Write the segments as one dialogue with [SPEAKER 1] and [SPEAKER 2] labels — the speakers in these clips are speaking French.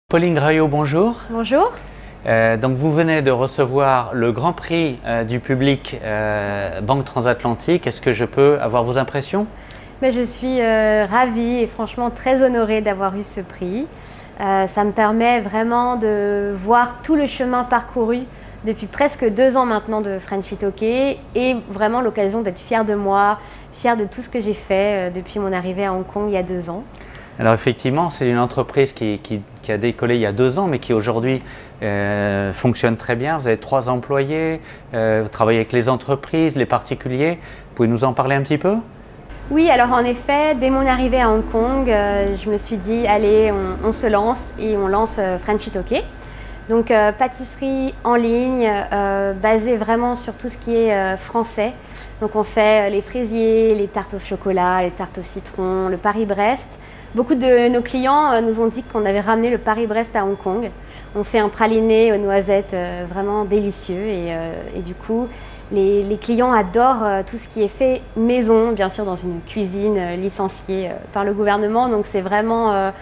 [SPEAKER 1] Pauline Graillot, bonjour.
[SPEAKER 2] Bonjour.
[SPEAKER 1] Donc vous venez de recevoir le Grand Prix du public Banque Transatlantique. Est-ce que je peux avoir vos impressions?
[SPEAKER 2] Je suis ravie et franchement très honorée d'avoir eu ce prix. Ça me permet vraiment de voir tout le chemin parcouru depuis presque 2 ans maintenant de French Italki et vraiment l'occasion d'être fière de moi, fière de tout ce que j'ai fait depuis mon arrivée à Hong Kong il y a 2 ans.
[SPEAKER 1] Alors effectivement, c'est une entreprise qui a décollé il y a 2 ans, mais qui aujourd'hui fonctionne très bien. Vous avez 3 employés, vous travaillez avec les entreprises, les particuliers. Vous pouvez nous en parler un petit peu?
[SPEAKER 2] Oui, alors en effet, dès mon arrivée à Hong Kong, je me suis dit, allez, on se lance et on lance French Italki. Donc pâtisserie en ligne, basée vraiment sur tout ce qui est français. Donc on fait les fraisiers, les tartes au chocolat, les tartes au citron, le Paris-Brest. Beaucoup de nos clients nous ont dit qu'on avait ramené le Paris-Brest à Hong Kong. On fait un praliné aux noisettes vraiment délicieux et du coup les clients adorent tout ce qui est fait maison, bien sûr dans une cuisine licenciée par le gouvernement. Donc c'est vraiment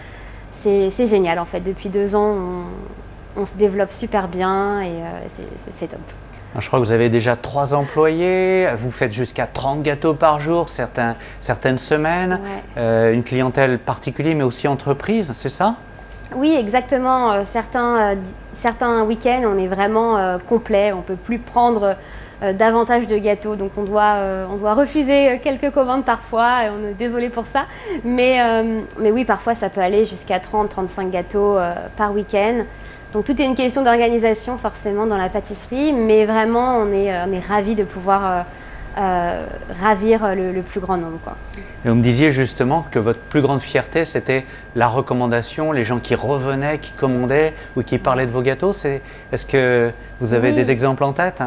[SPEAKER 2] c'est génial en fait. Depuis 2 ans on se développe super bien et c'est top.
[SPEAKER 1] Je crois que vous avez déjà 3 employés, vous faites jusqu'à 30 gâteaux par jour, certaines semaines, ouais. Une clientèle particulière mais aussi entreprise, c'est ça?
[SPEAKER 2] Oui, exactement. Certains week-ends, on est vraiment complet, on ne peut plus prendre davantage de gâteaux, donc on doit refuser quelques commandes parfois, et on est désolé pour ça. Mais oui, parfois ça peut aller jusqu'à 30-35 gâteaux par week-end. Donc tout est une question d'organisation forcément dans la pâtisserie, mais vraiment on est ravis de pouvoir ravir le plus grand nombre, quoi.
[SPEAKER 1] Et vous me disiez justement que votre plus grande fierté c'était la recommandation, les gens qui revenaient, qui commandaient ou qui parlaient de vos gâteaux. Est-ce que vous avez des exemples en tête?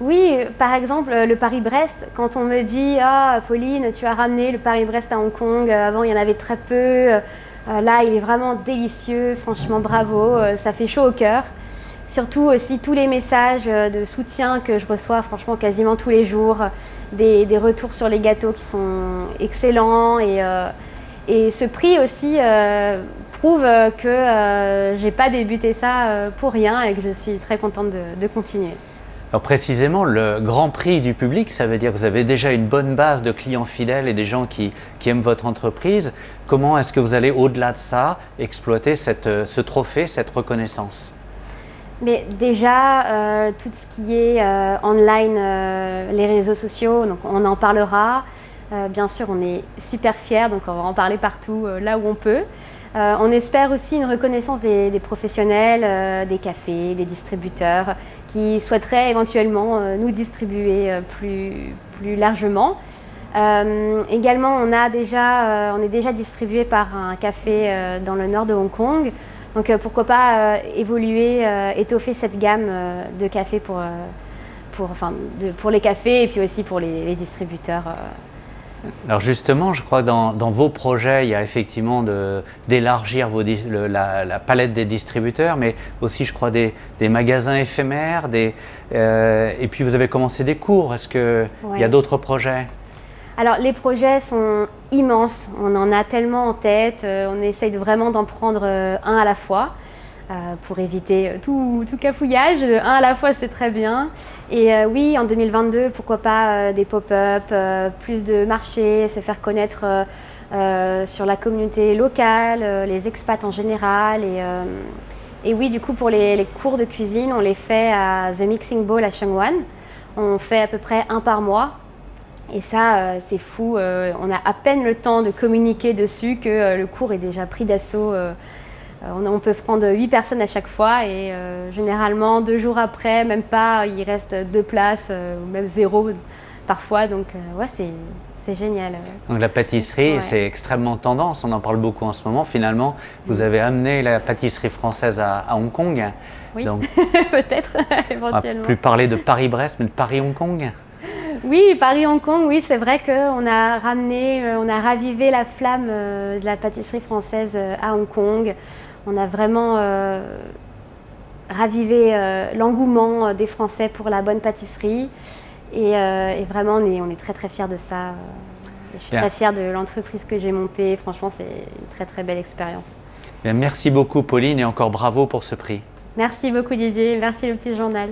[SPEAKER 2] Oui, par exemple le Paris-Brest, quand on me dit « Ah Pauline, tu as ramené le Paris-Brest à Hong Kong, avant il y en avait très peu ». Là, il est vraiment délicieux, franchement bravo, ça fait chaud au cœur. Surtout aussi tous les messages de soutien que je reçois franchement quasiment tous les jours, des retours sur les gâteaux qui sont excellents et ce prix aussi prouve que j'ai pas débuté ça pour rien et que je suis très contente de continuer.
[SPEAKER 1] Alors précisément, le Grand Prix du public, ça veut dire que vous avez déjà une bonne base de clients fidèles et des gens qui aiment votre entreprise. Comment est-ce que vous allez au-delà de ça exploiter ce trophée, cette reconnaissance?
[SPEAKER 2] Mais déjà, tout ce qui est online, les réseaux sociaux, donc on en parlera. Bien sûr, on est super fiers, donc on va en parler partout, là où on peut. On espère aussi une reconnaissance des professionnels, des cafés, des distributeurs qui souhaiteraient éventuellement nous distribuer plus largement. Également, on est déjà distribué par un café dans le nord de Hong Kong. Donc pourquoi pas évoluer, étoffer cette gamme de cafés pour les cafés et puis aussi pour les distributeurs.
[SPEAKER 1] Alors justement, je crois que dans vos projets, il y a effectivement d'élargir la palette des distributeurs, mais aussi, je crois, des magasins éphémères, et puis vous avez commencé des cours. Est-ce qu'il y a d'autres projets?
[SPEAKER 2] Alors les projets sont immenses, on en a tellement en tête, on essaye vraiment d'en prendre un à la fois. Pour éviter tout cafouillage, un à la fois c'est très bien. Et oui, en 2022, pourquoi pas des pop-up, plus de marchés, se faire connaître sur la communauté locale, les expats en général. Et oui, du coup, pour les cours de cuisine, on les fait à The Mixing Bowl à Sheung Wan. On fait à peu près un par mois. Et ça, c'est fou. On a à peine le temps de communiquer dessus que le cours est déjà pris d'assaut. On peut prendre 8 personnes à chaque fois et généralement 2 jours après, même pas, il reste 2 places, ou même 0 parfois. Donc ouais, c'est génial.
[SPEAKER 1] Donc la pâtisserie, ouais. C'est extrêmement tendance, on en parle beaucoup en ce moment. Finalement, vous avez amené la pâtisserie française à Hong Kong.
[SPEAKER 2] Oui, donc, peut-être, éventuellement.
[SPEAKER 1] On ne va plus parler de Paris-Brest, mais de Paris-Hong Kong.
[SPEAKER 2] Oui, Paris-Hong Kong, oui, c'est vrai qu'on a on a ravivé la flamme de la pâtisserie française à Hong Kong. On a vraiment ravivé l'engouement des Français pour la bonne pâtisserie et vraiment on est très très fiers de ça. Je suis très fière de l'entreprise que j'ai montée, franchement c'est une très très belle expérience.
[SPEAKER 1] Bien, merci beaucoup Pauline et encore bravo pour ce prix.
[SPEAKER 2] Merci beaucoup Didier, merci le petit journal.